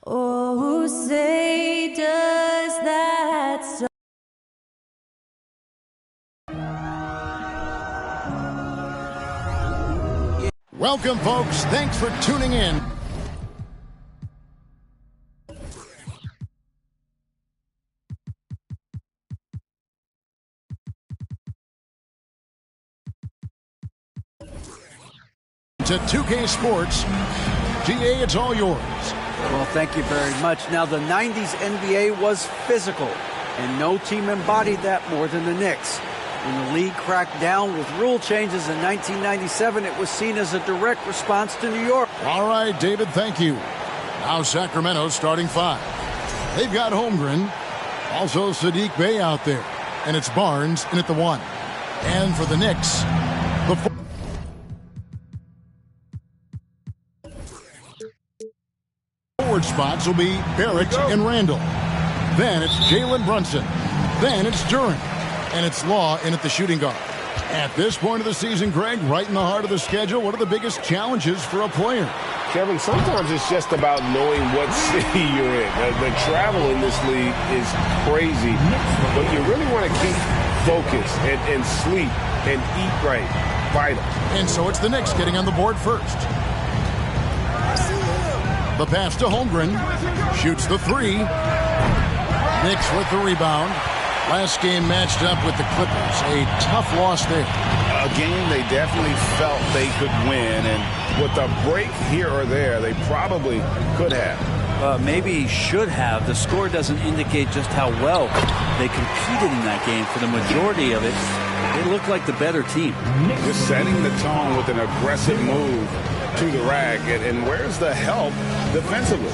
Oh, say does that song. Welcome, folks. Thanks for tuning in. To 2K Sports. GA, it's all yours. Well, thank you very much. Now, the 90s NBA was physical, and no team embodied that more than the Knicks. When the league cracked down with rule changes in 1997, it was seen as a direct response to New York. All right, David, thank you. Now Sacramento's starting five. They've got Holmgren, also Sadiq Bey out there, and it's Barnes in at the one. And for the Knicks, the forward spots will be Barrett and Randall. Then it's Jalen Brunson. Then it's Duren. And it's Law in at the shooting guard. At this point of the season, Greg, right in the heart of the schedule, what are the biggest challenges for a player? Kevin, sometimes it's just about knowing what city you're in. The travel in this league is crazy, but you really want to keep focused and sleep and eat right. Vital. And so it's the Knicks getting on the board first. The pass to Holmgren. Shoots the three. Knicks with the rebound. Last game matched up with the Clippers. A tough loss there. A game they definitely felt they could win, and with a break here or there, they probably could have. Maybe should have. The score doesn't indicate just how well they competed in that game. For the majority of it, they looked like the better team. Just setting the tone with an aggressive move to the rack, and where's the help defensively?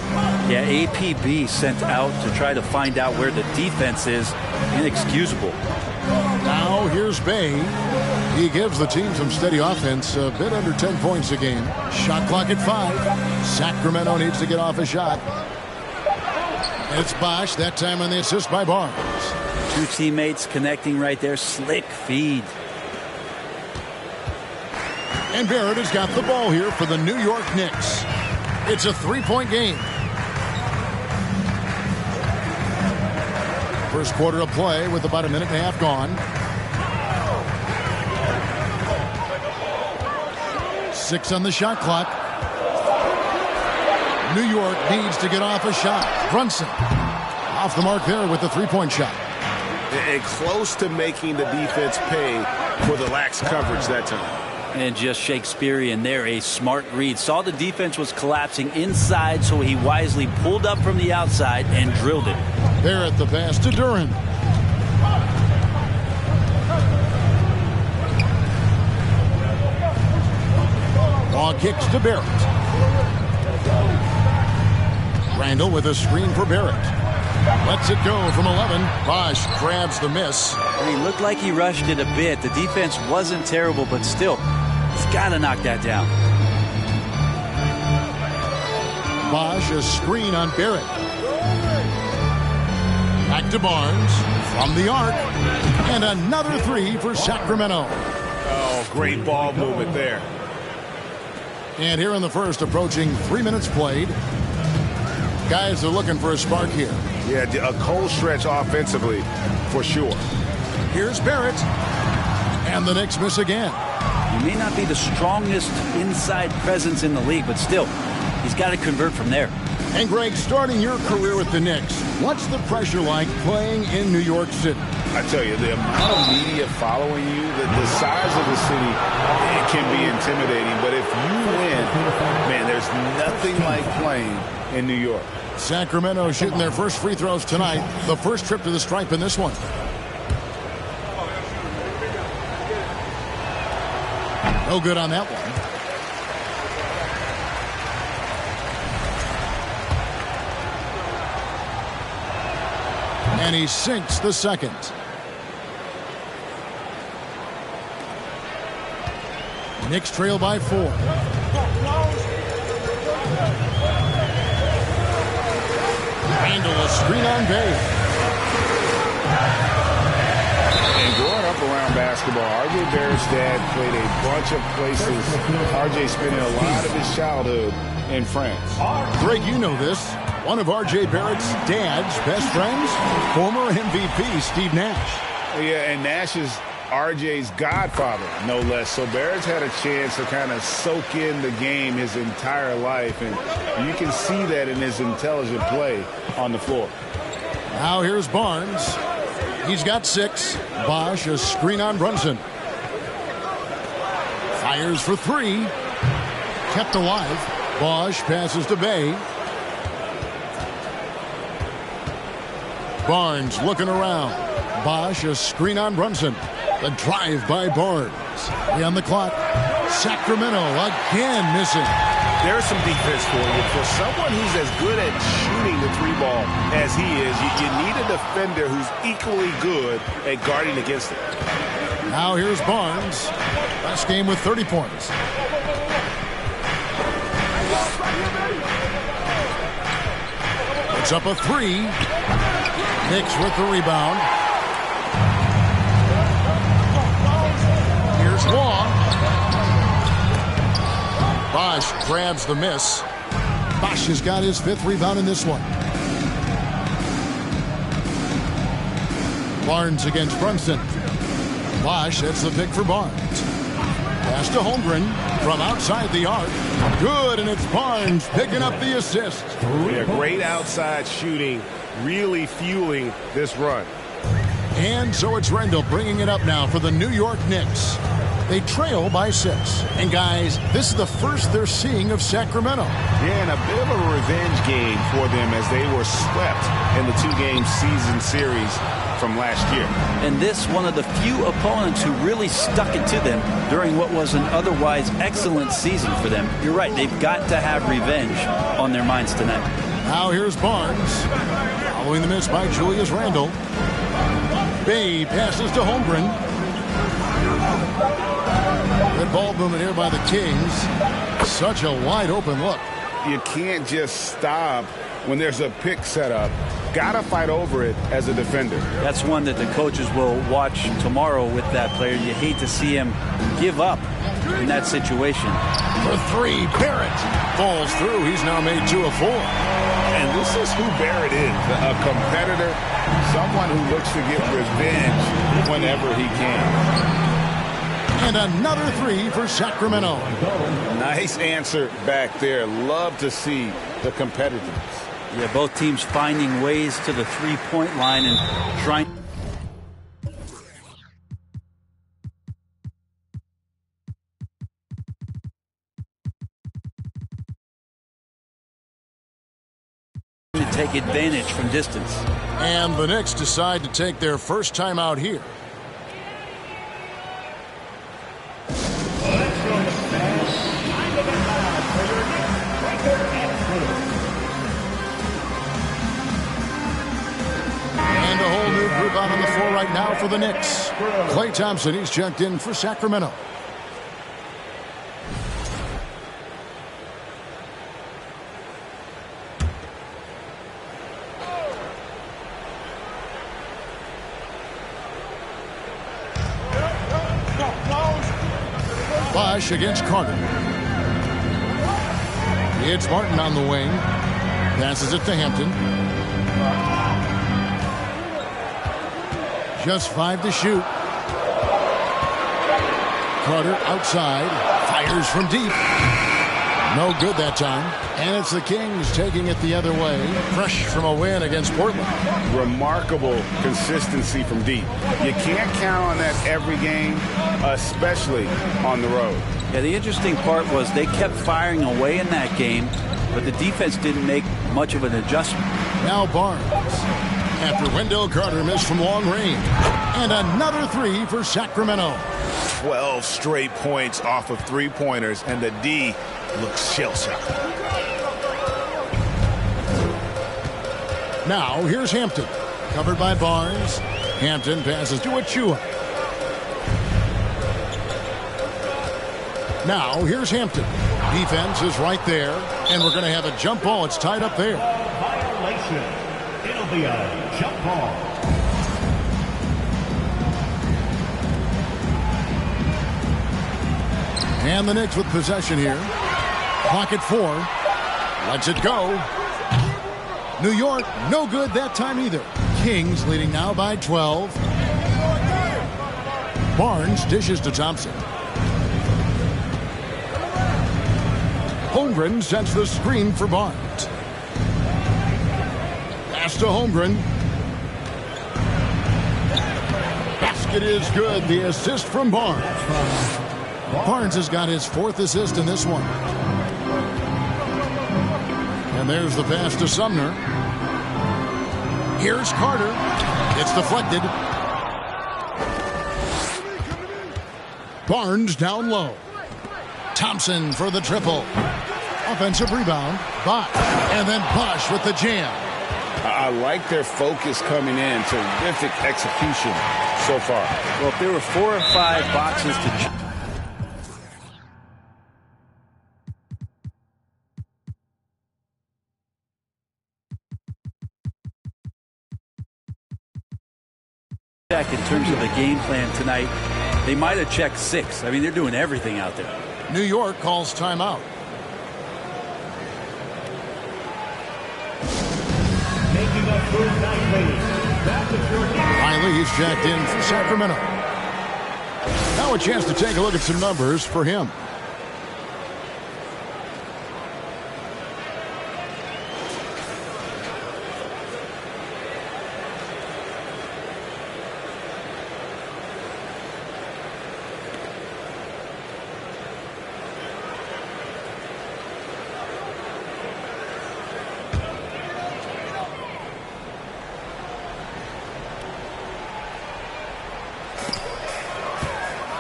Yeah, APB sent out to try to find out where the defense is. Inexcusable. Now here's Bey. He gives the team some steady offense, a bit under 10 points a game. Shot clock at 5. Sacramento needs to get off a shot. It's Bosch, that time on the assist by Barnes. Two teammates connecting right there. Slick feed. And Barrett has got the ball here for the New York Knicks. It's a three-point game. First quarter of play with about a minute and a half gone. 6 on the shot clock. New York needs to get off a shot. Brunson off the mark there with the three-point shot. And close to making the defense pay for the lax coverage that time. And just Shakespearean there, a smart read. Saw the defense was collapsing inside, so he wisely pulled up from the outside and drilled it. Barrett the pass to Duren. Law kicks to Barrett. Randall with a screen for Barrett. Lets it go from 11. Bosch grabs the miss. He looked like he rushed it a bit. The defense wasn't terrible, but still, he's got to knock that down. Bosch, a screen on Barrett. Back to Barnes from the arc. And another three for Sacramento. Oh, great ball movement there. And here in the first, approaching 3 minutes played. Guys are looking for a spark here. Yeah, a cold stretch offensively, for sure. Here's Barrett. And the Knicks miss again. He may not be the strongest inside presence in the league, but still, he's got to convert from there. And Greg, starting your career with the Knicks, what's the pressure like playing in New York City? I tell you, the amount of media following you, the size of the city, it can be intimidating. But if you win, man, there's nothing like playing in New York. Sacramento shooting their first free throws tonight. The first trip to the stripe in this one. No good on that one. And he sinks the second. Knicks trail by 4. Randall, a screen on Bey. And growing up around basketball, R.J. Barrett's dad played a bunch of places. R.J. spending a lot of his childhood in France. Greg, you know this. One of R.J. Barrett's dad's best friends, former MVP Steve Nash. Yeah, and Nash is RJ's godfather, no less. So Barrett's had a chance to kind of soak in the game his entire life, and you can see that in his intelligent play on the floor. Now here's Barnes. He's got 6. Bosch, a screen on Brunson. Fires for 3. Kept alive. Bosch passes to Bay. Barnes looking around. Bosch, a screen on Brunson. The drive by Barnes. 3 on the clock. Sacramento again missing. There's some defense for you. For someone who's as good at shooting the 3-ball as he is, you need a defender who's equally good at guarding against it. Now here's Barnes. Last game with 30 points. Puts up a 3. Knicks with the rebound. Here's Law. Bosch grabs the miss. Bosch has got his 5th rebound in this one. Barnes against Brunson. Bosch, that's the pick for Barnes. Pass to Holmgren from outside the arc. Good, and it's Barnes picking up the assist. Yeah, great outside shooting, really fueling this run. And so it's Rendell bringing it up now for the New York Knicks. They trail by 6. And guys, this is the first they're seeing of Sacramento. Yeah, and a bit of a revenge game for them as they were swept in the 2-game season series from last year. And this one of the few opponents who really stuck it to them during what was an otherwise excellent season for them. You're right, they've got to have revenge on their minds tonight. Now here's Barnes. Following the miss by Julius Randle. Bay passes to Holmgren. Good ball movement here by the Kings. Such a wide open look. You can't just stop when there's a pick set up. Gotta fight over it as a defender. That's one that the coaches will watch tomorrow with that player. You hate to see him give up in that situation. For 3, Barrett falls through. He's now made 2 of 4. And this is who Barrett is, a competitor, someone who looks to get revenge whenever he can. And another 3 for Sacramento. Nice answer back there. Love to see the competitiveness. Yeah, both teams finding ways to the 3-point line and trying to take advantage from distance. And the Knicks decide to take their first time out here. And a whole new group out on the floor right now for the Knicks. Klay Thompson, he's checked in for Sacramento. Bosch against Carter. It's Martin on the wing. Passes it to Hampton. Just 5 to shoot. Carter outside. Fires from deep. No good that time. And it's the Kings taking it the other way. Fresh from a win against Portland. Remarkable consistency from deep. You can't count on that every game, especially on the road. Yeah, the interesting part was they kept firing away in that game, but the defense didn't make much of an adjustment. Now Barnes. After Wendell Carter missed from long range. And another 3 for Sacramento. 12 straight points off of 3-pointers, and the D looks shell-shocked. Now here's Hampton. Covered by Barnes. Hampton passes to Achua. Now here's Hampton. Defense is right there. And we're going to have a jump ball. It's tied up there. Violation. It'll be a jump ball. And the Knicks with possession here. Clock at 4. Lets it go. New York, no good that time either. Kings leading now by 12. Barnes dishes to Thompson. Holmgren sets the screen for Barnes. Pass to Holmgren. Basket is good. The assist from Barnes. Barnes has got his 4th assist in this one. And there's the pass to Sumner. Here's Carter. It's deflected. Barnes down low. Thompson for the triple. Offensive rebound. Bosh. And then Bosh with the jam. I like their focus coming in. Terrific execution so far. Well, if there were 4 or 5 boxes to check in terms of the game plan tonight, they might have checked 6. I mean, they're doing everything out there. New York calls timeout. Making up for Riley. Riley's jacked in for Sacramento. Now a chance to take a look at some numbers for him.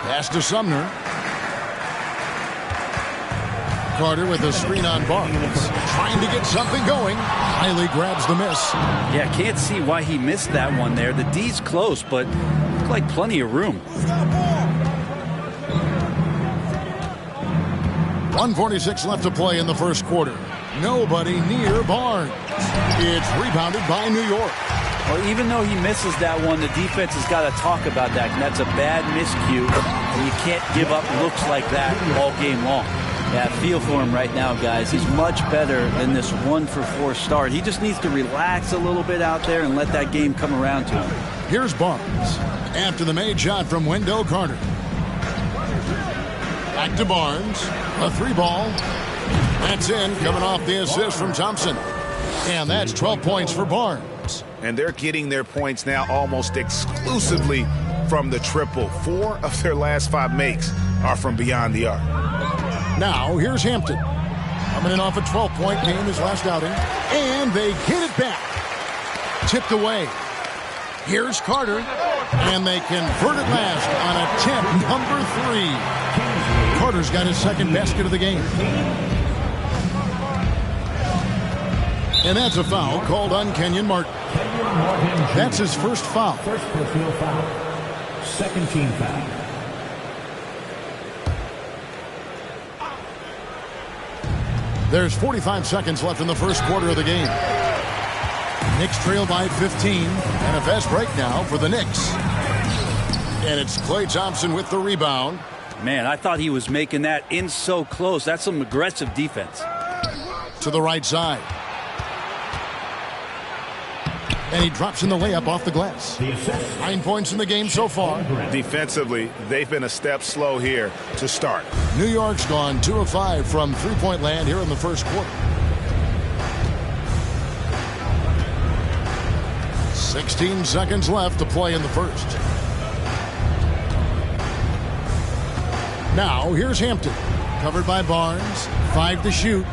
Pass to Sumner. Carter with a screen on Barnes. Trying to get something going. Riley grabs the miss. Yeah, can't see why he missed that one there. The D's close, but looked like plenty of room. 1:46 left to play in the first quarter. Nobody near Barnes. It's rebounded by New York. Well, even though he misses that one, the defense has got to talk about that. And that's a bad miscue. And you can't give up looks like that all game long. Yeah, feel for him right now, guys. He's much better than this 1-for-4 start. He just needs to relax a little bit out there and let that game come around to him. Here's Barnes. After the made shot from Wendell Carter. Back to Barnes. A 3-ball. That's in, coming off the assist from Thompson. And that's 12 points for Barnes. And they're getting their points now almost exclusively from the triple. 4 of their last 5 makes are from beyond the arc. Now, here's Hampton. Coming in off a 12-point game his last outing. And they get it back. Tipped away. Here's Carter. And they convert it last on attempt number 3. Carter's got his second basket of the game. And that's a foul called on Kenyon Martin. That's his first foul. First personal foul. Second team foul. There's 45 seconds left in the first quarter of the game. Knicks trail by 15. And a fast break now for the Knicks. And it's Klay Thompson with the rebound. Man, I thought he was making that in so close. That's some aggressive defense. To the right side. And he drops in the layup off the glass. 9 points in the game so far. Defensively, they've been a step slow here to start. New York's gone 2 of 5 from three-point land here in the first quarter. 16 seconds left to play in the first. Now, here's Hampton. Covered by Barnes. 5 to shoot.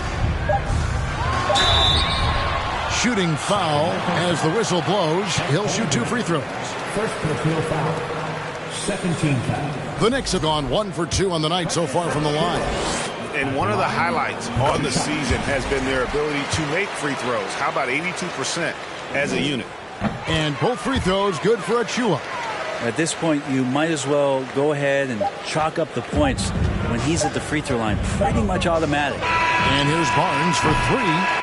Shooting foul as the whistle blows. He'll shoot 2 free throws. First personal foul. Second team foul. The Knicks have gone 1 for 2 on the night so far from the line. And one of the highlights on the season has been their ability to make free throws. How about 82% as a unit? And both free throws good for Achua. At this point, you might as well go ahead and chalk up the points when he's at the free throw line. Pretty much automatic. And here's Barnes for 3.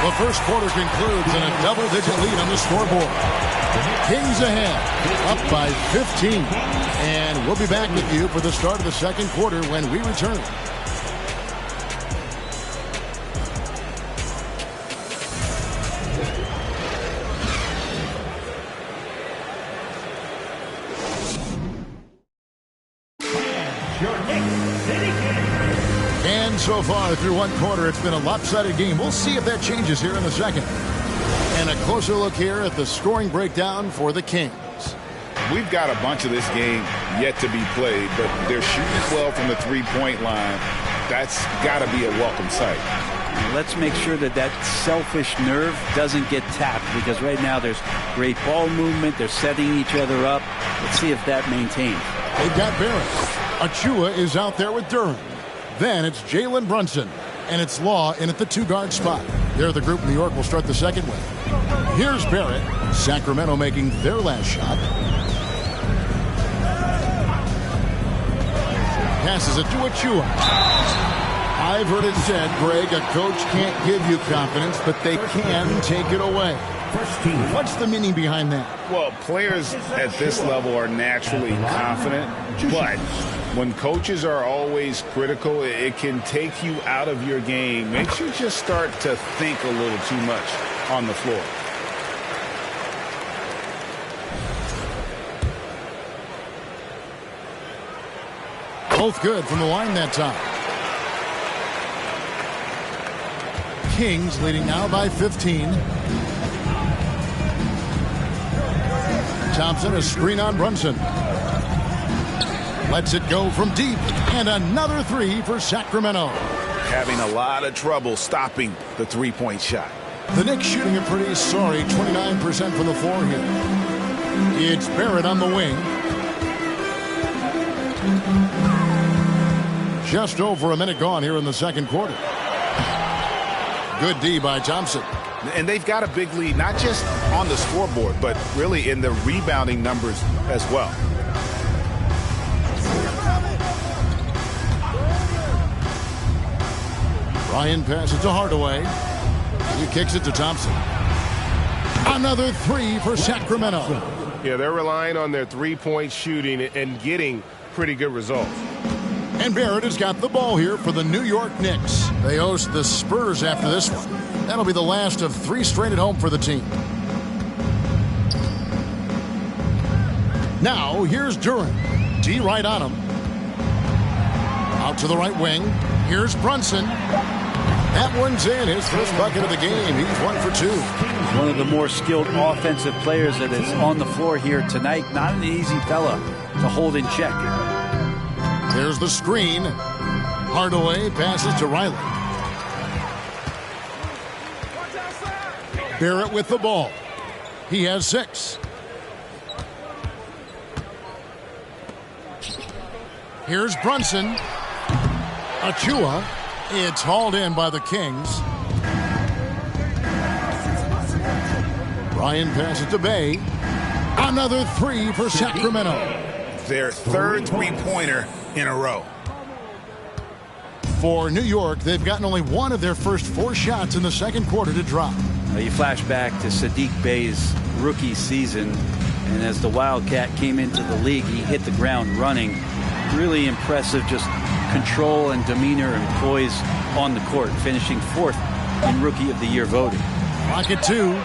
The first quarter concludes in a double-digit lead on the scoreboard. Kings ahead, up by 15. And we'll be back with you for the start of the second quarter when we return. And so far through one quarter, it's been a lopsided game. We'll see if that changes here in the second. And a closer look here at the scoring breakdown for the Kings. We've got a bunch of this game yet to be played, but they're shooting well from the three-point line. That's got to be a welcome sight. Let's make sure that that selfish nerve doesn't get tapped, because right now there's great ball movement. They're setting each other up. Let's see if that maintains. They've got Barrett. Achua is out there with Durham. Then it's Jalen Brunson. And it's Law in at the two-guard spot. They're the group New York will start the second with. Here's Barrett. Sacramento making their last shot. Passes it to Achua. I've heard it said, Greg, a coach can't give you confidence, but they can take it away. What's the meaning behind that? Well, players at this level are naturally confident, but when coaches are always critical, it can take you out of your game. Makes you just start to think a little too much on the floor. Both good from the line that time. Kings leading now by 15. Thompson, a screen on Brunson. Lets it go from deep. And another three for Sacramento. Having a lot of trouble stopping the three-point shot. The Knicks shooting a pretty sorry 29% from the floor here. It's Barrett on the wing. Just over a minute gone here in the second quarter. Good D by Thompson. And they've got a big lead, not just on the scoreboard, but really in the rebounding numbers as well. Ryan passes to Hardaway. He kicks it to Thompson. Another three for Sacramento. Yeah, they're relying on their three-point shooting and getting pretty good results. And Barrett has got the ball here for the New York Knicks. They host the Spurs after this one. That'll be the last of three straight at home for the team. Now, here's Durant. D right on him. Out to the right wing. Here's Brunson. That one's in. His first bucket of the game. He's 1 for 2. One of the more skilled offensive players that is on the floor here tonight. Not an easy fella to hold in check. There's the screen. Hardaway passes to Riley. Barrett with the ball. He has 6. Here's Brunson. Achua. It's hauled in by the Kings. Ryan passes to Bay. Another three for Sacramento. Their third three-pointer in a row. For New York, they've gotten only one of their first 4 shots in the second quarter to drop. You flash back to Saddiq Bey's rookie season, and as the Wildcat came into the league, he hit the ground running. Really impressive, just control and demeanor and poise on the court, finishing 4th in Rookie of the Year voting. Rocket 2.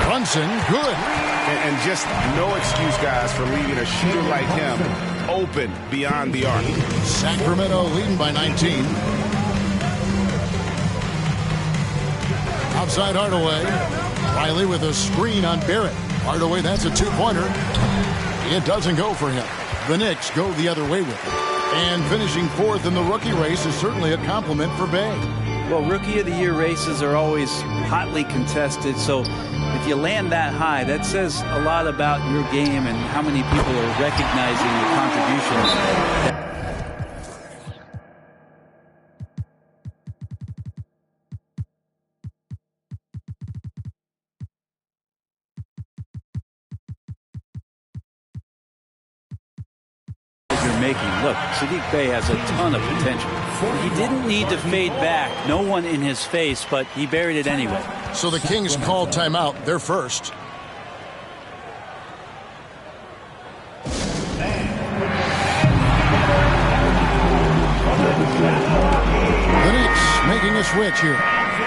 Brunson, good. And just no excuse, guys, for leaving a shooter like him open beyond the arc. Sacramento leading by 19. Outside Hardaway. Riley with a screen on Barrett. Hardaway, that's a 2-pointer. It doesn't go for him. The Knicks go the other way with it. And finishing 4th in the rookie race is certainly a compliment for Bay. Well, Rookie of the Year races are always hotly contested, so if you land that high, that says a lot about your game and how many people are recognizing your contributions. Look, Saddiq Bey has a ton of potential. He didn't need to fade back. No one in his face, but he buried it anyway. So the Kings call timeout. They're first. The Knicks making a switch here.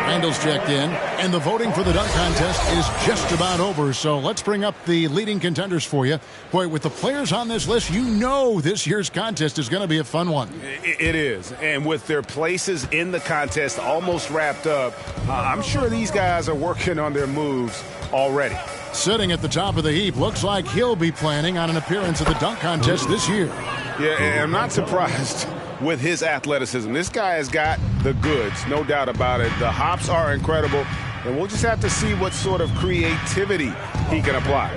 Randall's checked in, and the voting for the dunk contest is just about over. So let's bring up the leading contenders for you. Boy, with the players on this list, you know this year's contest is going to be a fun one. It is. And with their places in the contest almost wrapped up, I'm sure these guys are working on their moves already. Sitting at the top of the heap, looks like he'll be planning on an appearance at the dunk contest this year. Yeah, and I'm not surprised with his athleticism. This guy has got the goods, no doubt about it. The hops are incredible, and we'll just have to see what sort of creativity he can apply.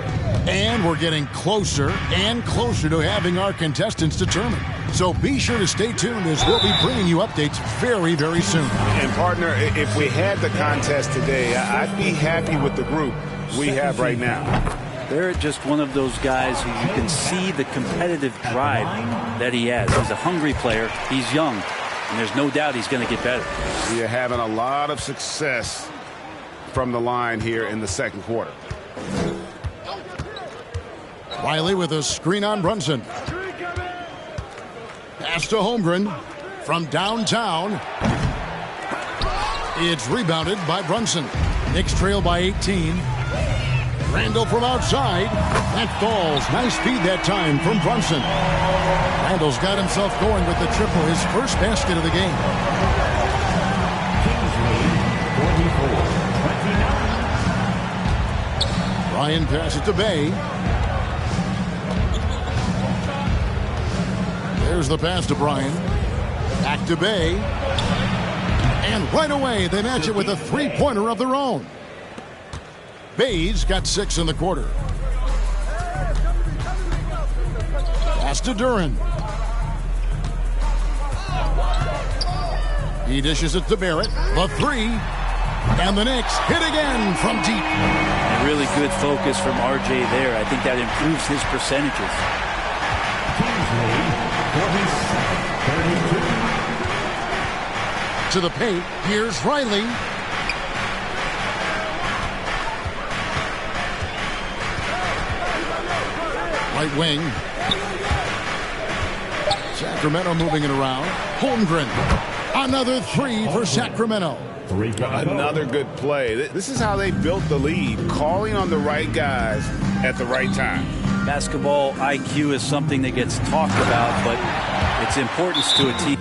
And we're getting closer and closer to having our contestants determined. So be sure to stay tuned as we'll be bringing you updates very, very soon. And partner, if we had the contest today, I'd be happy with the group we have right now. They're just one of those guys who you can see the competitive drive that he has. He's a hungry player. He's young, and there's no doubt he's going to get better. We are having a lot of success from the line here in the second quarter. Riley with a screen on Brunson. Pass to Holmgren from downtown. It's rebounded by Brunson. Knicks trail by 18. Randall from outside. That falls. Nice feed that time from Brunson. Randall's got himself going with the triple, his first basket of the game. Ryan passes to Bay. There's the pass to Bryan. Back to Bay. And right away, they match it with a three-pointer of their own. Bay's got 6 in the quarter. Pass to Duren. He dishes it to Barrett. The three. And the Knicks hit again from deep. A really good focus from RJ there. I think that improves his percentages. To the paint. Here's Riley. Right wing. Sacramento moving it around. Holmgren. Another three for Sacramento. Another good play. This is how they built the lead, calling on the right guys at the right time. Basketball IQ is something that gets talked about, but its importance to a team.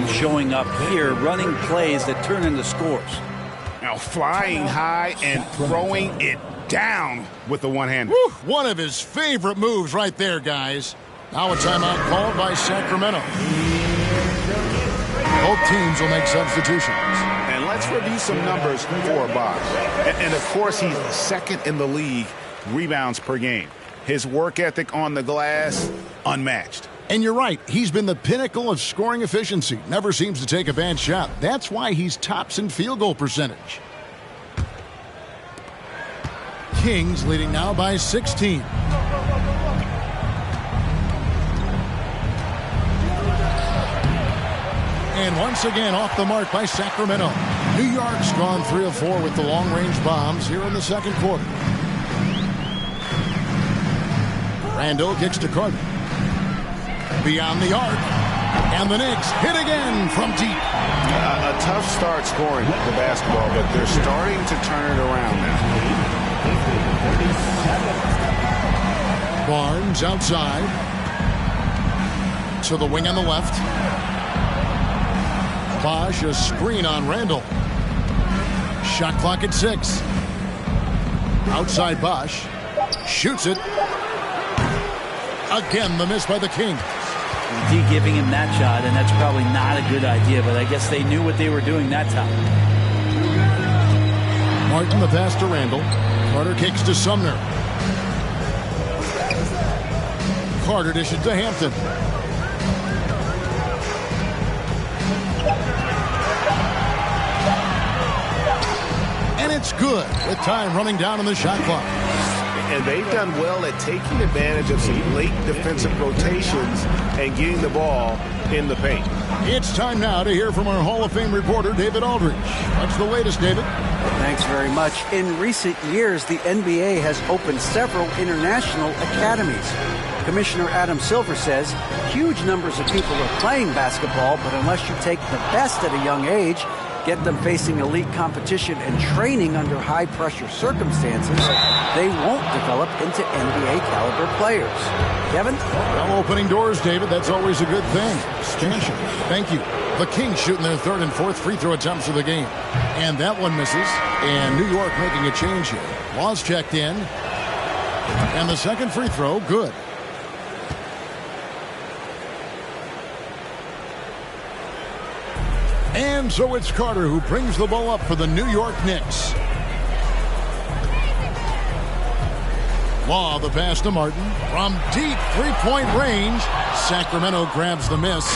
Showing up here, running plays that turn into scores. Now flying high and throwing it down with the one-hander. One of his favorite moves right there, guys. Now a timeout called by Sacramento. Both teams will make substitutions. And let's review some numbers for Bosh. And of course, he's second in the league rebounds per game. His work ethic on the glass, unmatched. And you're right, he's been the pinnacle of scoring efficiency. Never seems to take a bad shot. That's why he's tops in field goal percentage. Kings leading now by 16. And once again off the mark by Sacramento. New York's gone 3 of 4 with the long-range bombs here in the second quarter. Randall kicks to Carter. Beyond the arc. And the Knicks hit again from deep. A tough start scoring the basketball, but they're starting to turn it around now. Barnes outside. To the wing on the left. Bosh a screen on Randall. Shot clock at 6. Outside Bosh. Shoots it. Again, the miss by the Kings. D giving him that shot, and that's probably not a good idea, but I guess they knew what they were doing that time. Martin the pass to Randall. Carter kicks to Sumner. Carter dishes to Hampton. And it's good with time running down on the shot clock. And they've done well at taking advantage of some late defensive rotations and getting the ball in the paint. It's time now to hear from our Hall of Fame reporter, David Aldridge. What's the latest, David? Thanks very much. In recent years, the NBA has opened several international academies. Commissioner Adam Silver says huge numbers of people are playing basketball, but unless you take the best at a young age, get them facing elite competition and training under high-pressure circumstances, they won't develop into NBA-caliber players. Kevin? Well, opening doors, David, that's always a good thing. Expansion. Thank you. The Kings shooting their third and fourth free throw attempts of the game. And that one misses. And New York making a change here. Laws checked in. And the second free throw, good. And so it's Carter who brings the ball up for the New York Knicks. Law, the pass to Martin. From deep three-point range, Sacramento grabs the miss.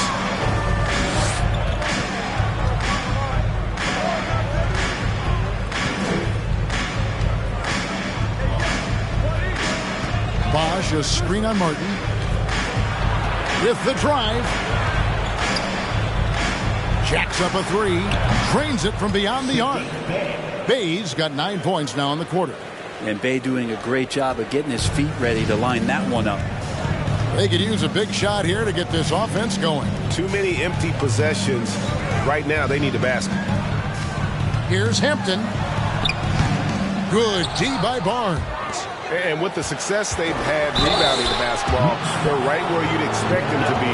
Bosch, a screen on Martin. With the drive. Jacks up a three. Drains it from beyond the arc. Bay's got 9 points now in the quarter. And Bay doing a great job of getting his feet ready to line that one up. They could use a big shot here to get this offense going. Too many empty possessions. Right now, they need a basket. Here's Hampton. Good D by Barnes. And with the success they've had rebounding the basketball, they're right where you'd expect them to be,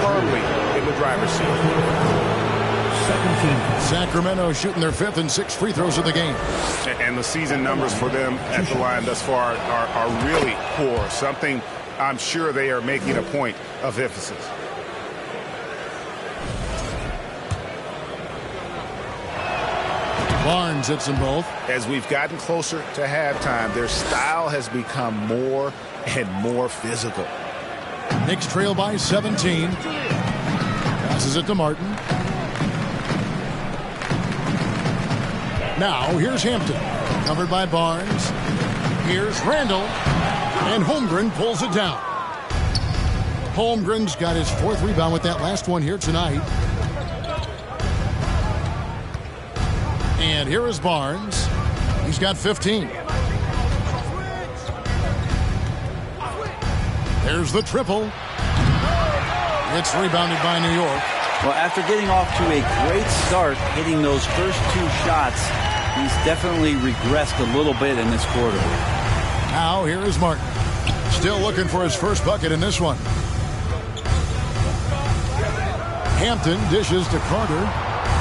firmly in the driver's seat. Sacramento shooting their fifth and sixth free throws of the game. And the season numbers for them at the line thus far are really poor. Something I'm sure they are making a point of emphasis. Barnes hits them both. As we've gotten closer to halftime, their style has become more and more physical. Knicks trail by 17. Passes it to Martin. Now here's Hampton. Covered by Barnes. Here's Randall. And Holmgren pulls it down. Holmgren's got his fourth rebound with that last one here tonight. And here is Barnes. He's got 15. There's the triple. It's rebounded by New York. Well, after getting off to a great start, hitting those first two shots, he's definitely regressed a little bit in this quarter. Now here is Martin. Still looking for his first bucket in this one. Hampton dishes to Carter.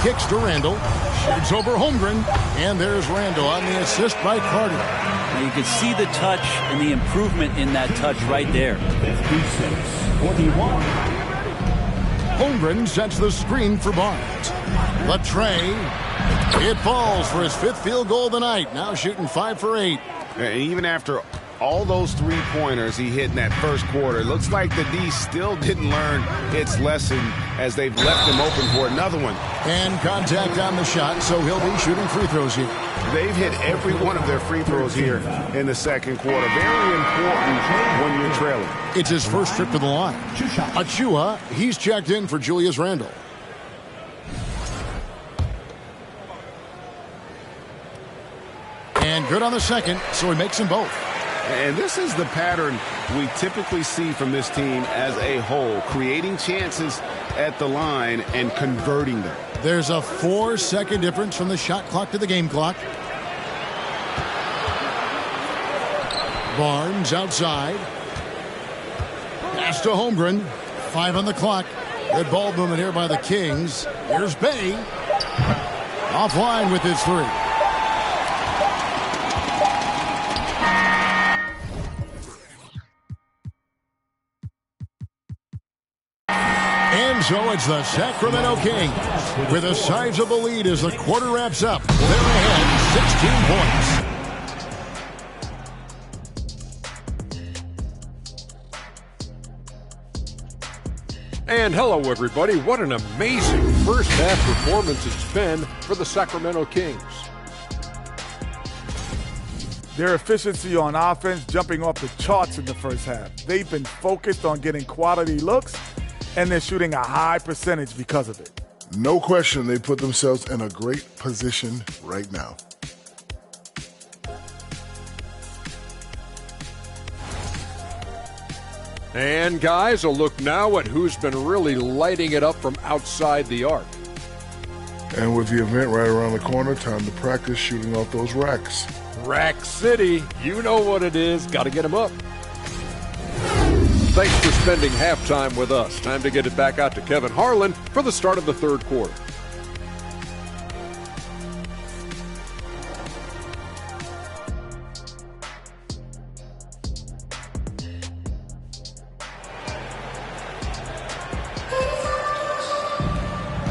Kicks to Randall. Shoots over Holmgren. And there's Randall on the assist by Carter. Now you can see the touch and the improvement in that touch right there. 41. Holmgren sets the screen for Barnes. The tray. It falls for his fifth field goal of the night. Now shooting 5 for 8. And even after all those three-pointers he hit in that first quarter, it looks like the D still didn't learn its lesson as they've left him open for another one. And contact on the shot, so he'll be shooting free throws here. They've hit every one of their free throws here in the second quarter. Very important when you're trailing. It's his first trip to the line. Achua, he's checked in for Julius Randle. And good on the second, so he makes them both. And this is the pattern we typically see from this team as a whole, creating chances at the line and converting them. There's a 4-second difference from the shot clock to the game clock. Barnes outside. Pass to Holmgren. 5 on the clock. Good ball movement here by the Kings. Here's Bay. Offline with his three. And so it's the Sacramento Kings with a sizable lead as the quarter wraps up. They're ahead 16 points. And hello, everybody. What an amazing first half performance it's been for the Sacramento Kings. Their efficiency on offense jumping off the charts in the first half. They've been focused on getting quality looks, and they're shooting a high percentage because of it. No question they put themselves in a great position right now. And guys, a look now at who's been really lighting it up from outside the arc. And with the event right around the corner, time to practice shooting off those racks. Rack City, you know what it is. Got to get them up. Thanks for spending halftime with us. Time to get it back out to Kevin Harlan for the start of the third quarter.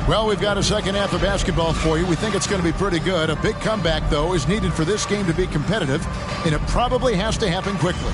Well, we've got a second half of basketball for you. We think it's going to be pretty good. A big comeback, though, is needed for this game to be competitive, and it probably has to happen quickly.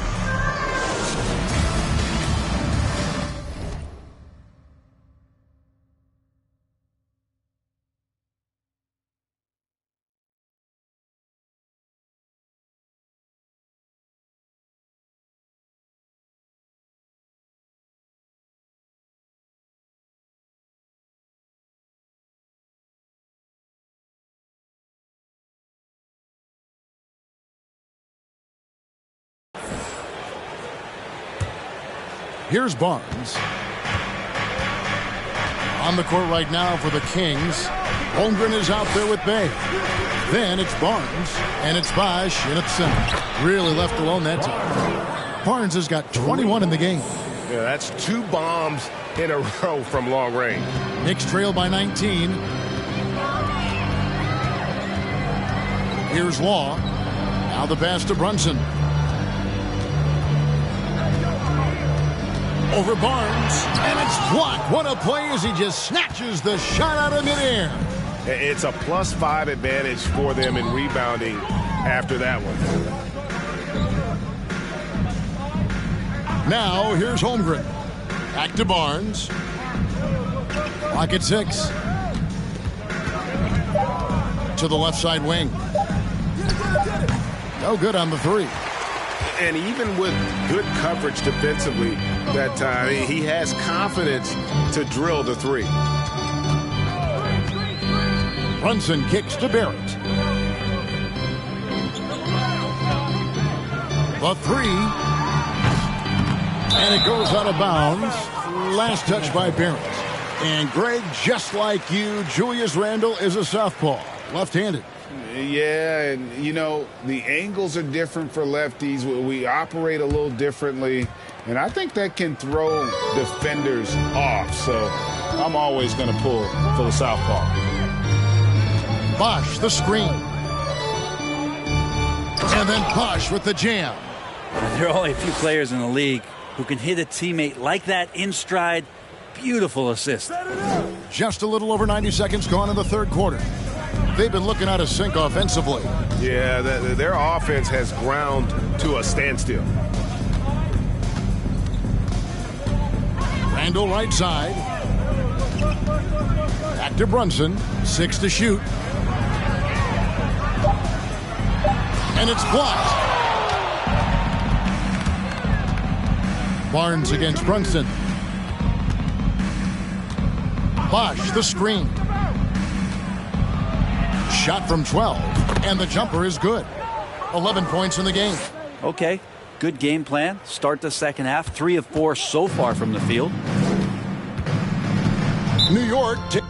Here's Barnes. On the court right now for the Kings. Holmgren is out there with Bay. Then it's Barnes, and it's Bosch, and it's center. Really left alone that time. Barnes has got 21 in the game. Yeah, that's 2 bombs in a row from long range. Knicks trail by 19. Here's Law. Now the pass to Brunson. Over Barnes, and it's blocked. What a play as he just snatches the shot out of midair. It's a +5 advantage for them in rebounding after that one. Now here's Holmgren. Back to Barnes. Clock at 6. To the left side wing. No good on the 3. And even with good coverage defensively that time, he has confidence to drill the 3. Brunson kicks to Barrett. The 3. And it goes out of bounds. Last touch by Barrett. And Greg, just like you, Julius Randle is a southpaw, left-handed. Yeah, and, you know, the angles are different for lefties. We operate a little differently, and I think that can throw defenders off. So I'm always going to pull for the southpaw. Bosch, the screen. And then Bosch with the jam. There are only a few players in the league who can hit a teammate like that in stride. Beautiful assist. Just a little over 90 seconds gone in the third quarter. They've been looking out of sync offensively. Yeah, their offense has ground to a standstill. Randle right side. Back to Brunson. 6 to shoot. And it's blocked. Barnes against Brunson. Bosch, the screen. Shot from 12, and the jumper is good. 11 points in the game. Okay, good game plan. Start the second half. 3 of 4 so far from the field. New York takes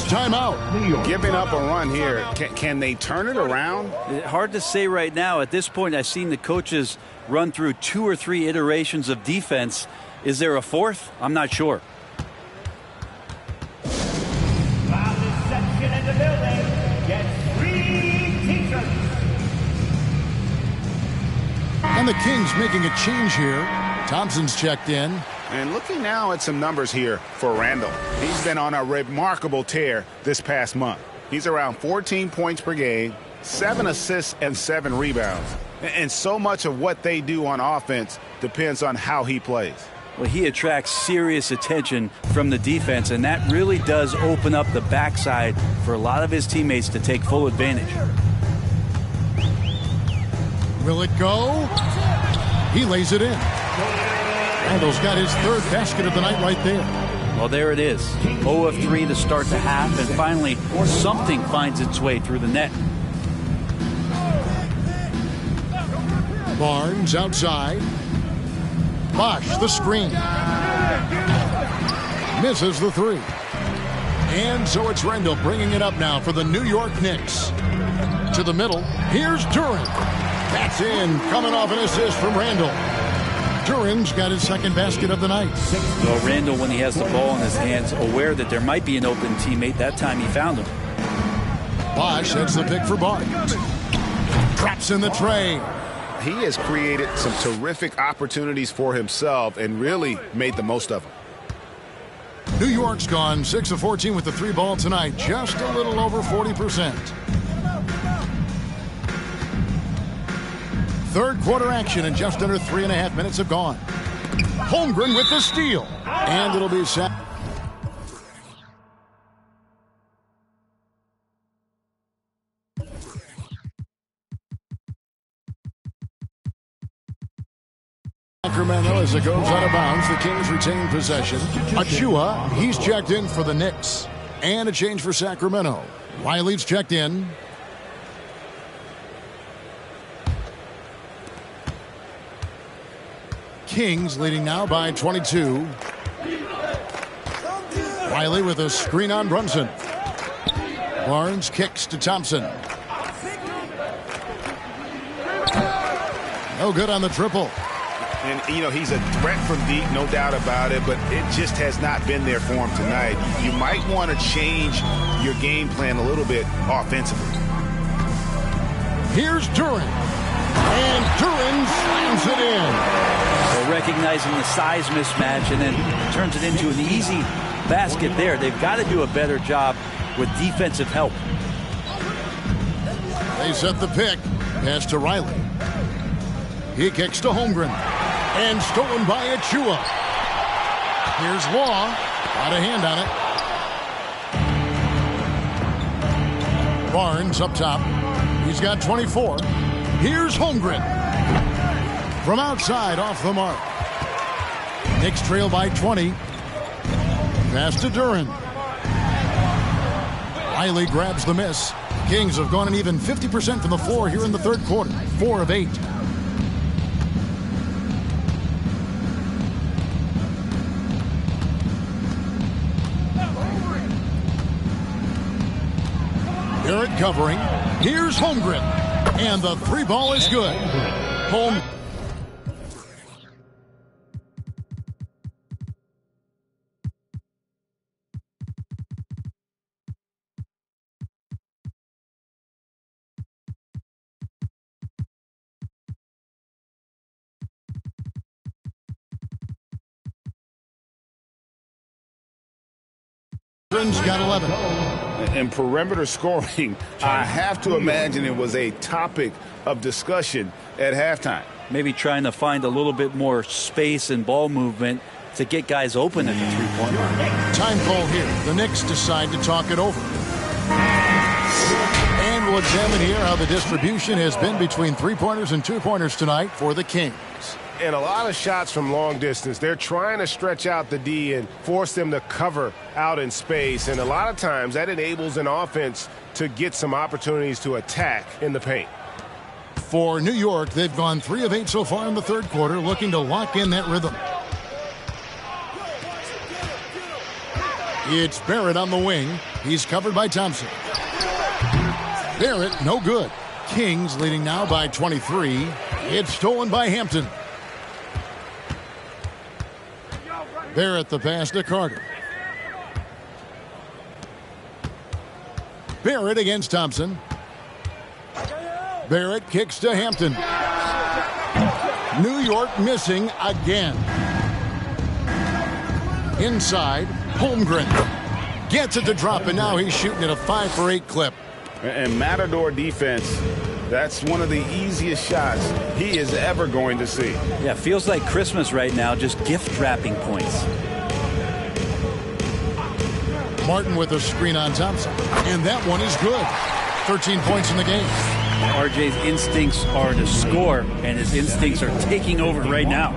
timeout. Giving up a run here. Can they turn it around? Hard to say right now. At this point, I've seen the coaches run through 2 or 3 iterations of defense. Is there a 4th? I'm not sure. And the Kings making a change here. Thompson's checked in. And looking now at some numbers here for Randle. He's been on a remarkable tear this past month. He's around 14 points per game, 7 assists, and 7 rebounds. And so much of what they do on offense depends on how he plays. Well, he attracts serious attention from the defense, and that really does open up the backside for a lot of his teammates to take full advantage. Will it go? He lays it in. Randall's got his third basket of the night right there. Well, there it is. 0 of 3 to start the half, and finally something finds its way through the net. Barnes outside. Bosch, the screen. Misses the 3. And so it's Randall bringing it up now for the New York Knicks. To the middle. Here's Duren. That's in. Coming off an assist from Randall. Duren's got his second basket of the night. Well, Randall, when he has the ball in his hands, aware that there might be an open teammate, that time he found him. Bosch heads the pick for Barnes. Drops in the tray. He has created some terrific opportunities for himself and really made the most of them. New York's gone 6 of 14 with the 3 ball tonight, just a little over 40%. Third quarter action and just under 3.5 minutes have gone. Holmgren with the steal. And it'll be set. Sacramento as it goes out of bounds. The Kings retain possession. Achua, he's checked in for the Knicks. And a change for Sacramento. Riley's checked in. Kings leading now by 22. Riley with a screen on Brunson. Barnes kicks to Thompson. No good on the triple. And, you know, he's a threat from deep, no doubt about it, but it just has not been there for him tonight. You might want to change your game plan a little bit offensively. Here's Duren. And Duren slams it in. So recognizing the size mismatch and then turns it into an easy basket there. They've got to do a better job with defensive help. They set the pick. Pass to Riley. He kicks to Holmgren. And stolen by Achua. Here's Law. Got a hand on it. Barnes up top. He's got 24. Here's Holmgren. From outside, off the mark. Knicks trail by 20. Pass to Duren. Riley grabs the miss. Kings have gone an even 50% from the floor here in the third quarter. 4 of 8. Barrett covering. Here's Holmgren. And the 3 ball is good. Holm. Got 11. And perimeter scoring, I have to imagine it was a topic of discussion at halftime. Maybe trying to find a little bit more space and ball movement to get guys open at the three-point line. Time call here. The Knicks decide to talk it over. And we'll examine here how the distribution has been between three-pointers and two-pointers tonight for the Kings. And a lot of shots from long distance. They're trying to stretch out the D and force them to cover out in space. And a lot of times that enables an offense to get some opportunities to attack in the paint. For New York, they've gone 3 of 8 so far in the third quarter, looking to lock in that rhythm. It's Barrett on the wing. He's covered by Thompson. Barrett, no good. Kings leading now by 23. It's stolen by Hampton. Barrett the pass to Carter. Barrett against Thompson. Barrett kicks to Hampton. New York missing again. Inside, Holmgren gets it to drop, and now he's shooting at a 5 for 8 clip. And Matador defense That's one of the easiest shots he is ever going to see. Yeah, feels like Christmas right now, just gift wrapping points. Martin with a screen on Thompson. And that one is good. 13 points in the game. RJ's instincts are to score, and his instincts are taking over right now.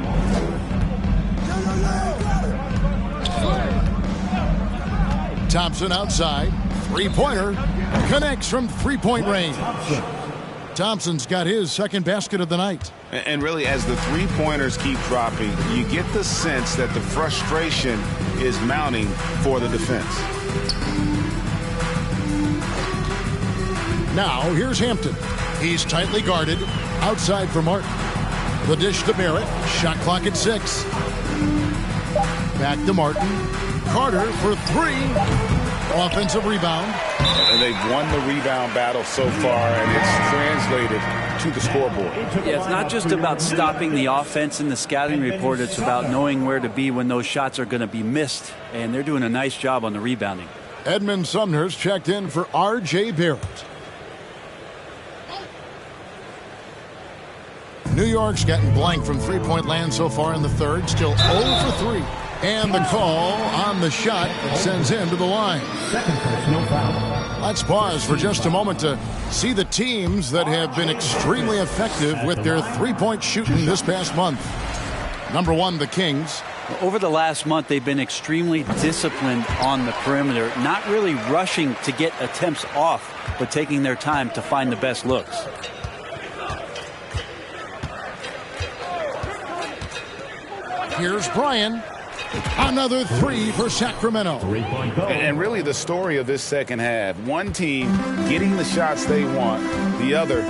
Thompson outside. Three-pointer. Connects from three-point range. Thompson's got his second basket of the night. And really, as the three-pointers keep dropping, you get the sense that the frustration is mounting for the defense. Now, here's Hampton. He's tightly guarded. Outside for Martin. The dish to Barrett. Shot clock at 6. Back to Martin. Carter for 3. Offensive rebound. And they've won the rebound battle so far, and it's translated to the scoreboard. Yeah, it's not just about stopping the offense in the scouting report. It's about knowing where to be when those shots are going to be missed, and they're doing a nice job on the rebounding. Edmund Sumner's checked in for R.J. Barrett. New York's gotten blank from three-point land so far in the third. Still 0 for 3. And the call on the shot sends him to the line. Let's pause for just a moment to see the teams that have been extremely effective with their three-point shooting this past month. Number 1, the Kings. Over the last month, they've been extremely disciplined on the perimeter, not really rushing to get attempts off, but taking their time to find the best looks. Here's Bryan. Another 3 for Sacramento. And really the story of this second half, one team getting the shots they want, the other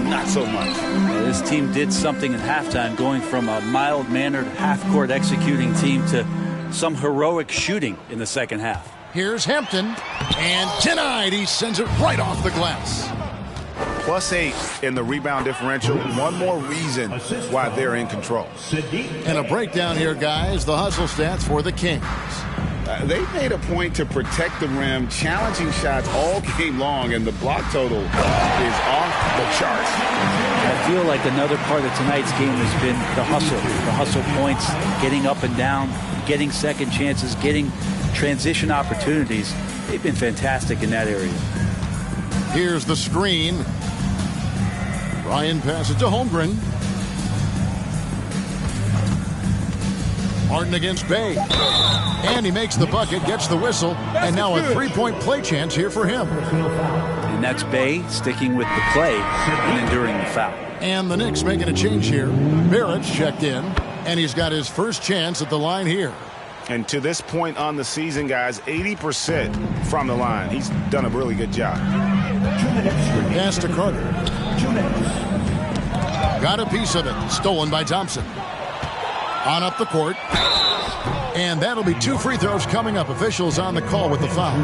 not so much. This team did something at halftime, going from a mild-mannered half-court executing team to some heroic shooting in the second half. Here's Hampton, and denied. He sends it right off the glass. +8 in the rebound differential. One more reason why they're in control. And a breakdown here, guys. The hustle stats for the Kings. They made a point to protect the rim, challenging shots all game long, and the block total is off the charts. I feel like another part of tonight's game has been the hustle points, getting up and down, getting second chances, getting transition opportunities. They've been fantastic in that area. Here's the screen. Bryan passes to Holmgren. Martin against Bay. And he makes the bucket, gets the whistle, and now a three-point play chance here for him. And that's Bay sticking with the play and enduring the foul. And the Knicks making a change here. Barrett's checked in, and he's got his first chance at the line here. And to this point on the season, guys, 80% from the line. He's done a really good job. Pass to Carter. Got a piece of it. Stolen by Thompson. On up the court. And that'll be 2 free throws coming up. Officials on the call with the foul.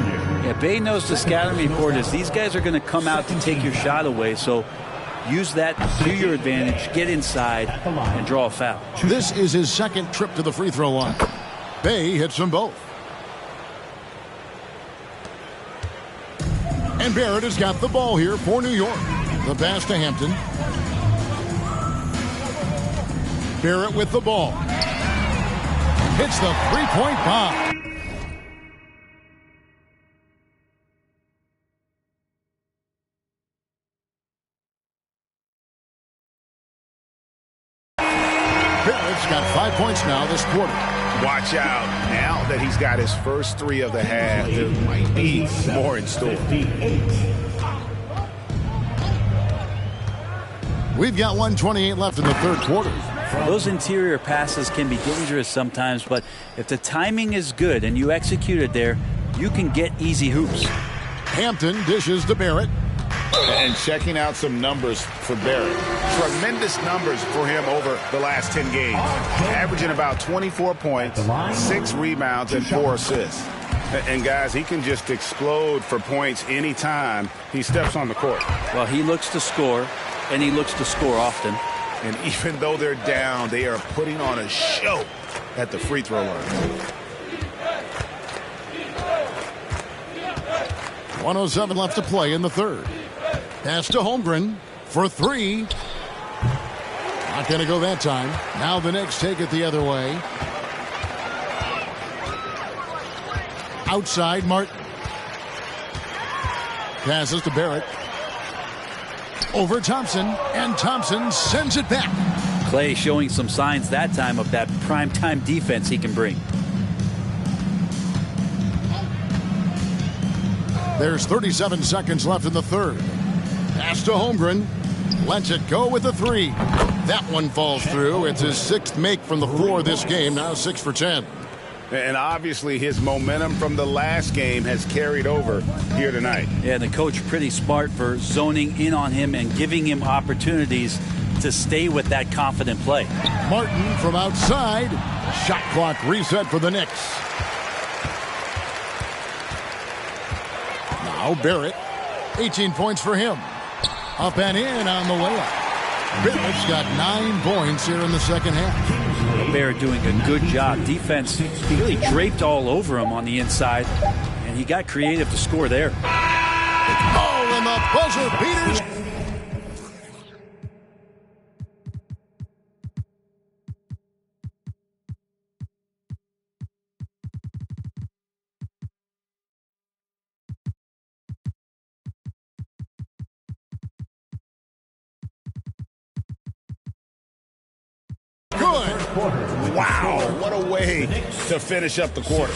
Yeah, Bay knows the scouting report is these guys are going to come out to take your shot away. So use that to your advantage. Get inside and draw a foul. This is his second trip to the free throw line. Bay hits them both. And Barrett has got the ball here for New York. The pass to Hampton. Barrett with the ball. Hits the three-point bomb. Barrett's got 5 points now this quarter. Watch out. Now that he's got his first 3 of the half, there might be more in store. We've got 1:28 left in the third quarter. Those interior passes can be dangerous sometimes, but if the timing is good and you execute it there, you can get easy hoops. Hampton dishes to Barrett. And checking out some numbers for Barrett. Tremendous numbers for him over the last 10 games. Averaging about 24 points, 6 rebounds, and 4 assists. And guys, he can just explode for points anytime he steps on the court. Well, he looks to score, and he looks to score often. And even though they're down, they are putting on a show at the free throw line. 1:07 left to play in the third. Pass to Holmgren. for three. Not going to go that time. Now the Knicks take it the other way. Outside, Martin. Passes to Barrett. Over Thompson, and Thompson sends it back. Clay showing some signs that time of that primetime defense he can bring. There's 37 seconds left in the third. Pass to Holmgren. Lets it go with the three. That one falls through. It's his sixth make from the floor this game. Now 6 for 10. And obviously his momentum from the last game has carried over here tonight. Yeah, the coach pretty smart for zoning in on him and giving him opportunities to stay with that confident play. Martin from outside. Shot clock reset for the Knicks. Now Barrett. 18 points for him. Up and in on the layup. Barrett's got 9 points here in the second half. Barrett doing a good job. Defense really draped all over him on the inside, and he got creative to score there. Oh, and the buzzer beaters. Wow, what a way to finish up the quarter.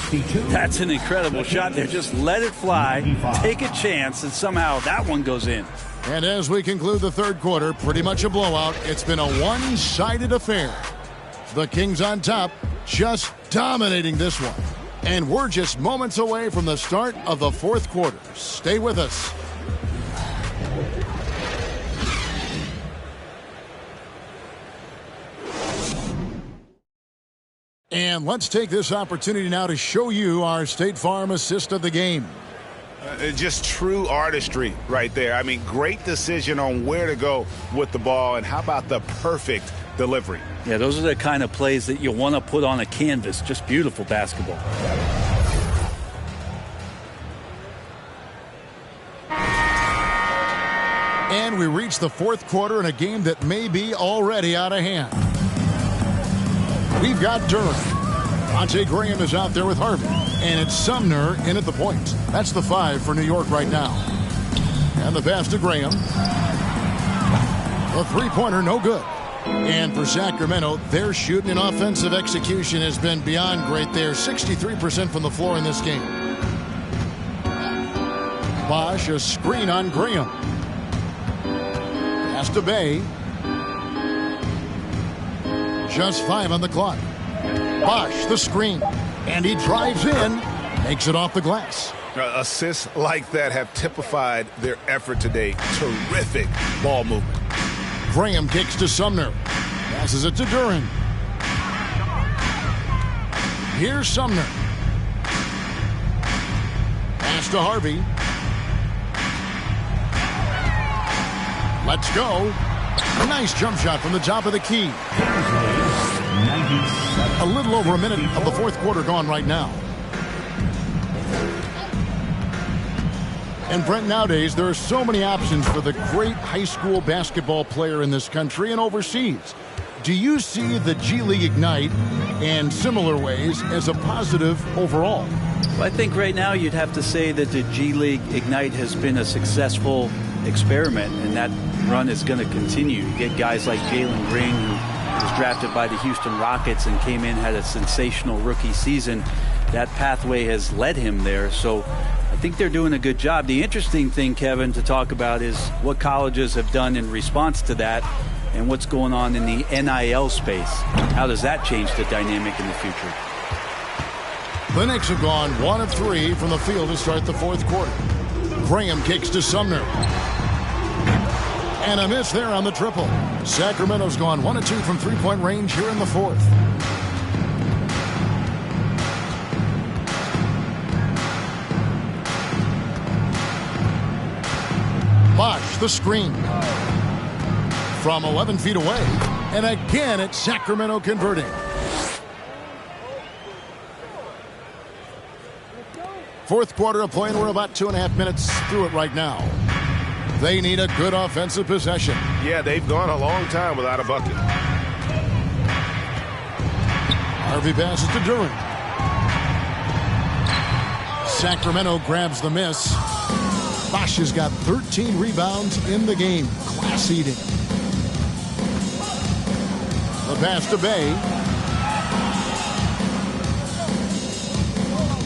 That's an incredible shot there. Just let it fly, take a chance, and somehow that one goes in. And as we conclude the third quarter, pretty much a blowout. It's been a one-sided affair. The Kings on top, just dominating this one. And we're just moments away from the start of the fourth quarter. Stay with us. And let's take this opportunity now to show you our State Farm assist of the game. Just true artistry right there. I mean, great decision on where to go with the ball, and how about the perfect delivery? Yeah, those are the kind of plays that you want to put on a canvas. Just beautiful basketball. And we reach the fourth quarter in a game that may be already out of hand. We've got Durham. Monte Graham is out there with Harvey. And it's Sumner in at the point. That's the 5 for New York right now. And the pass to Graham. The three-pointer, no good. And for Sacramento, their shooting and offensive execution has been beyond great there. 63% from the floor in this game. Bosch, a screen on Graham. Pass to Bay. Just 5 on the clock. Bosch, the screen. And he drives in. Makes it off the glass. Assists like that have typified their effort today. Terrific ball movement. Graham kicks to Sumner. Passes it to Duran. Here's Sumner. Pass to Harvey. Let's go. A nice jump shot from the top of the key. A little over a minute of the fourth quarter gone right now. And Brent, nowadays there are so many options for the great high school basketball player in this country and overseas. Do you see the G League Ignite and similar ways as a positive overall? Well, I think right now you'd have to say that the G League Ignite has been a successful experiment, and that run is going to continue. You get guys like Jalen Green, who was drafted by the Houston Rockets and came in, had a sensational rookie season. That pathway has led him there, so I think they're doing a good job. The interesting thing, Kevin, to talk about is what colleges have done in response to that and what's going on in the NIL space. How does that change the dynamic in the future? The Knicks have gone 1 of 3 from the field to start the fourth quarter. Graham kicks to Sumner. And a miss there on the triple. Sacramento's gone 1 of 2 from three-point range here in the fourth. Bosch, the screen. From 11 feet away. And again, it's Sacramento converting. Fourth quarter of play, and we're about 2.5 minutes through it right now. They need a good offensive possession. Yeah, they've gone a long time without a bucket. Harvey passes to Durant. Sacramento grabs the miss. Bosch has got 13 rebounds in the game. Class eating. The pass to Bay.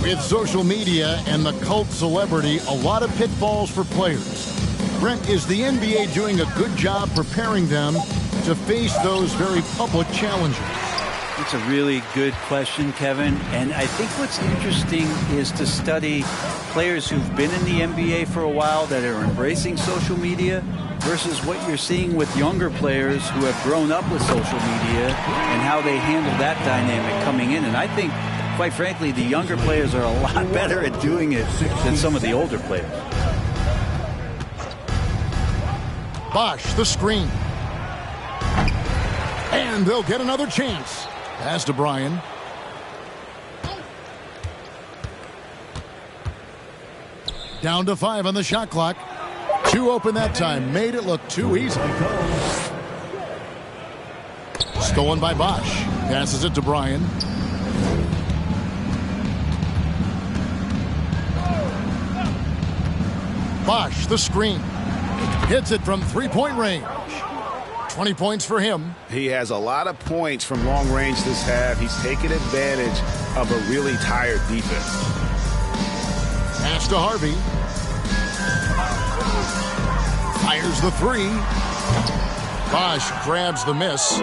With social media and the cult celebrity, a lot of pitfalls for players. Brent, is the NBA doing a good job preparing them to face those very public challenges? It's a really good question, Kevin. And I think what's interesting is to study players who've been in the NBA for a while that are embracing social media versus what you're seeing with younger players who have grown up with social media and how they handle that dynamic coming in. And I think, quite frankly, the younger players are a lot better at doing it than some of the older players. Bosch, the screen. And they'll get another chance. Pass to Bryan. Down to 5 on the shot clock. 2 open that time. Made it look too easy. Stolen by Bosch. Passes it to Bryan. Bosch, the screen. Hits it from three-point range. 20 points for him. He has a lot of points from long range this half. He's taken advantage of a really tired defense. Pass to Harvey. Fires the 3. Bosch grabs the miss.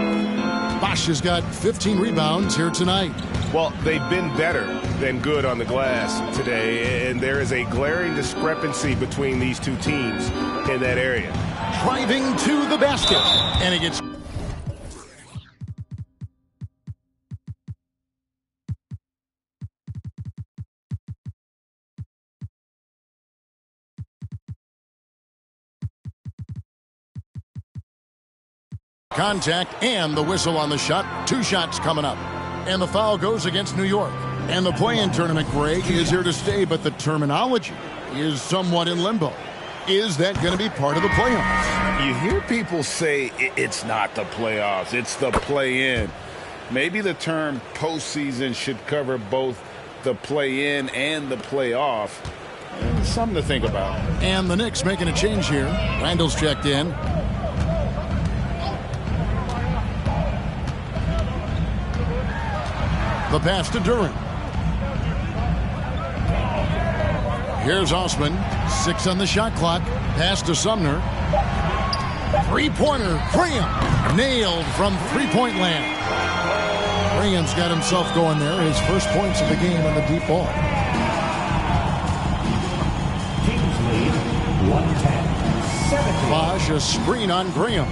Bosch has got 15 rebounds here tonight. Well, they've been better than good on the glass today, and there is a glaring discrepancy between these two teams in that area. Driving to the basket, and he gets... Contact and the whistle on the shot. 2 shots coming up. And the foul goes against New York. And the play-in tournament, Greg, is here to stay, but the terminology is somewhat in limbo. Is that going to be part of the playoffs? You hear people say it's not the playoffs, it's the play-in. Maybe the term postseason should cover both the play-in and the playoff. Something to think about. And the Knicks making a change here. Randall's checked in. The pass to Durant. Here's Osman. 6 on the shot clock. Pass to Sumner. Three-pointer. Graham. Nailed from three-point land. Graham's got himself going there. His first points of the game on the deep ball. Teams lead 110-70. Bosch, a screen on Graham.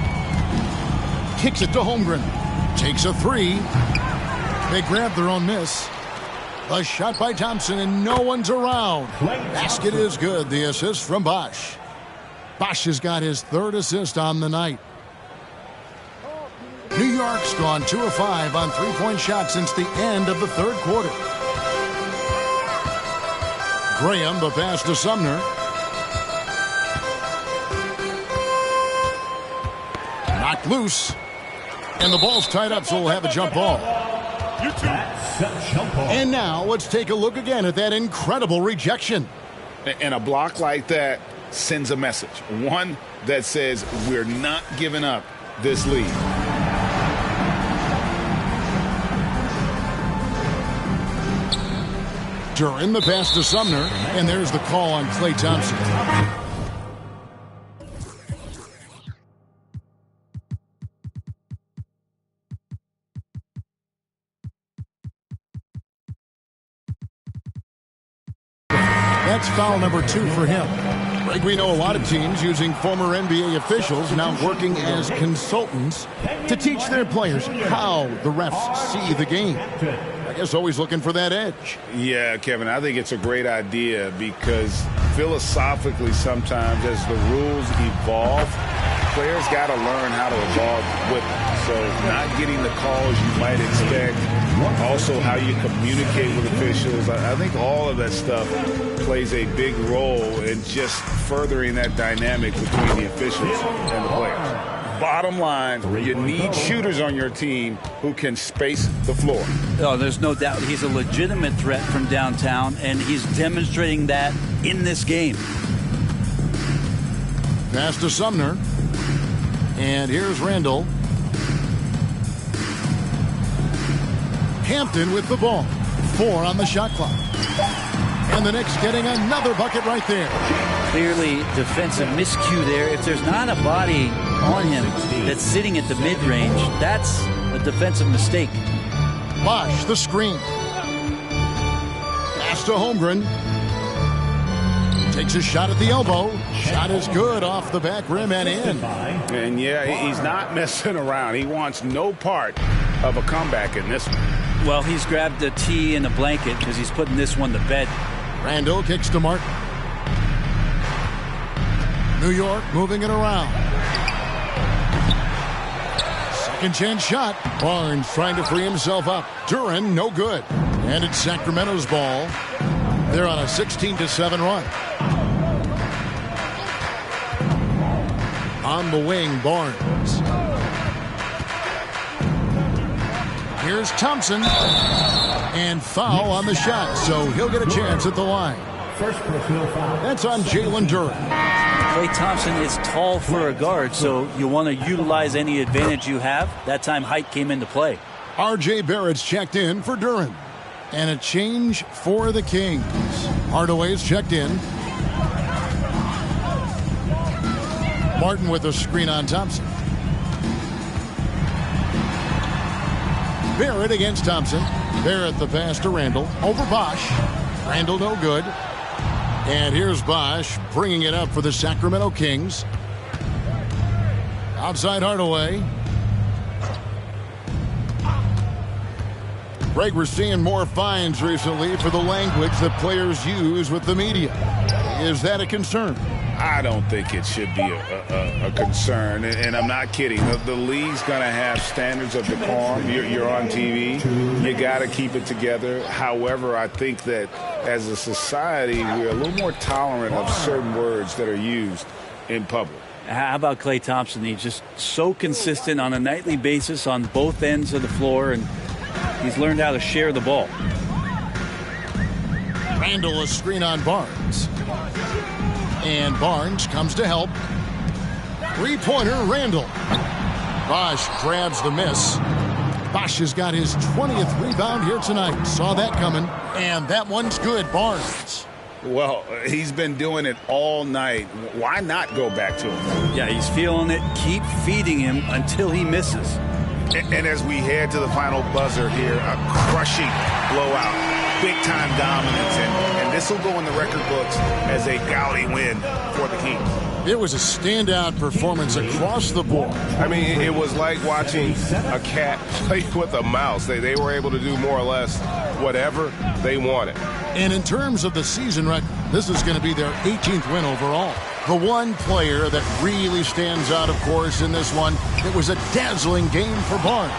Kicks it to Holmgren. Takes a 3. They grab their own miss. A shot by Thompson, and no one's around. Basket is good. The assist from Bosch. Bosch has got his 3rd assist on the night. New York's gone 2 of 5 on three-point shots since the end of the 3rd quarter. Graham, the pass to Sumner. Knocked loose. And the ball's tied up, so we'll have a jump ball. And now let's take a look again at that incredible rejection. And a block like that sends a message. One that says we're not giving up this lead. Duran, the pass to Sumner, and there's the call on Klay Thompson. That's foul number 2 for him. Greg, we know a lot of teams using former NBA officials now working as consultants to teach their players how the refs see the game. I guess always looking for that edge. Yeah, Kevin, I think it's a great idea because philosophically sometimes as the rules evolve, players got to learn how to evolve with them. So not getting the calls you might expect Also, how you communicate with officials. I think all of that stuff plays a big role in just furthering that dynamic between the officials and the players. Bottom line, you need shooters on your team who can space the floor. Oh, there's no doubt he's a legitimate threat from downtown, and he's demonstrating that in this game. Pass to Sumner. And here's Randall. Hampton with the ball. 4 on the shot clock. And the Knicks getting another bucket right there. Clearly defensive miscue there. If there's not a body on him that's sitting at the mid-range, that's a defensive mistake. Bosch, the screen. Pass to Holmgren. Takes a shot at the elbow. Shot is good off the back rim and in. And yeah, he's not messing around. He wants no part of a comeback in this one. Well, he's grabbed a tee and a blanket because he's putting this one to bed. Randall kicks to Martin. New York moving it around. Second chance shot. Barnes trying to free himself up. Duran, no good. And it's Sacramento's ball. They're on a 16-7 run. On the wing, Barnes. Here's Thompson. And foul on the shot, so he'll get a chance at the line. First personal foul. That's on Jalen Duran. Klay Thompson is tall for a guard, so you want to utilize any advantage you have. That time height came into play. R.J. Barrett's checked in for Duran. And a change for the Kings. Hardaway's checked in. Martin with a screen on Thompson. Barrett against Thompson. Barrett the pass to Randall. Over Bosch. Randall no good. And here's Bosch bringing it up for the Sacramento Kings. Outside Hardaway. Greg, we're seeing more fines recently for the language that players use with the media. Is that a concern? I don't think it should be a concern, and I'm not kidding. The league's going to have standards of decorum. You're on TV. You got to keep it together. However, I think that as a society, we're a little more tolerant of certain words that are used in public. How about Klay Thompson? He's just so consistent on a nightly basis on both ends of the floor, and he's learned how to share the ball. Randall a screen on Barnes. And Barnes comes to help. Three-pointer, Randall. Bosch grabs the miss. Bosch has got his 20th rebound here tonight. Saw that coming. And that one's good, Barnes. Well, he's been doing it all night. Why not go back to him? Yeah, he's feeling it. Keep feeding him until he misses. And as we head to the final buzzer here, a crushing blowout. Big-time dominance, and this will go in the record books as a gaudy win for the Kings. It was a standout performance across the board. I mean, it was like watching a cat play with a mouse. They were able to do more or less whatever they wanted. And in terms of the season record, this is going to be their 18th win overall. The one player that really stands out, of course, in this one, it was a dazzling game for Barnes.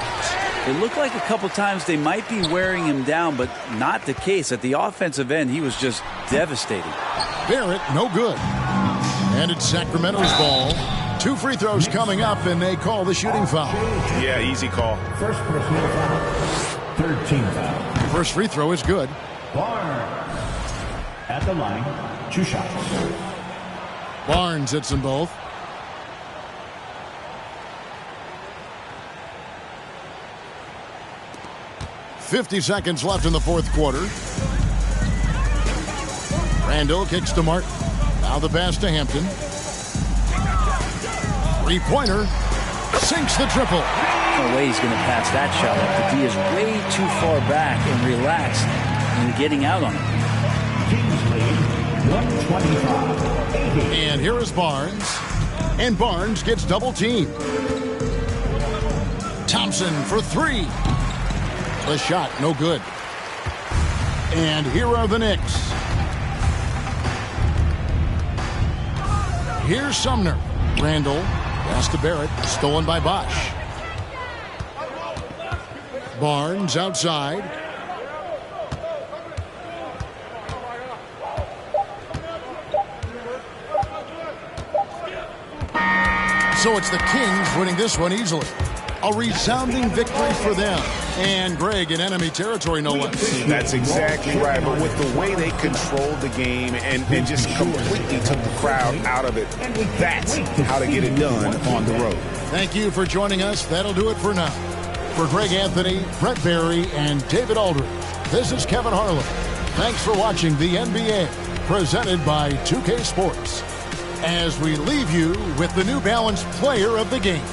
It looked like a couple times they might be wearing him down, but not the case. At the offensive end, he was just devastating. Barrett, no good. And it's Sacramento's ball. 2 free throws coming up, and they call the shooting foul. Yeah, easy call. First personal foul. 13 foul. First free throw is good. Barnes at the line. 2 shots. Barnes hits them both. .50 seconds left in the fourth quarter. Randall kicks to Martin. Now the pass to Hampton. Three-pointer. Sinks the triple. No way he's going to pass that shot up. The D is way too far back and relaxed and getting out on it. Kings lead 125. And here is Barnes. And Barnes gets double-teamed. Thompson for 3. The shot, no good. And here are the Knicks. Here's Sumner. Randall, pass to Barrett, stolen by Bosch. Barnes outside. So it's the Kings winning this one easily. A resounding victory for them. And Greg in enemy territory, no less. That's exactly right. But with the way they controlled the game and just completely took the crowd out of it, that's how to get it done on the road. Thank you for joining us. That'll do it for now. For Greg Anthony, Brett Barry, and David Aldridge, this is Kevin Harlan. Thanks for watching the NBA, presented by 2K Sports. As we leave you with the New Balance Player of the Game.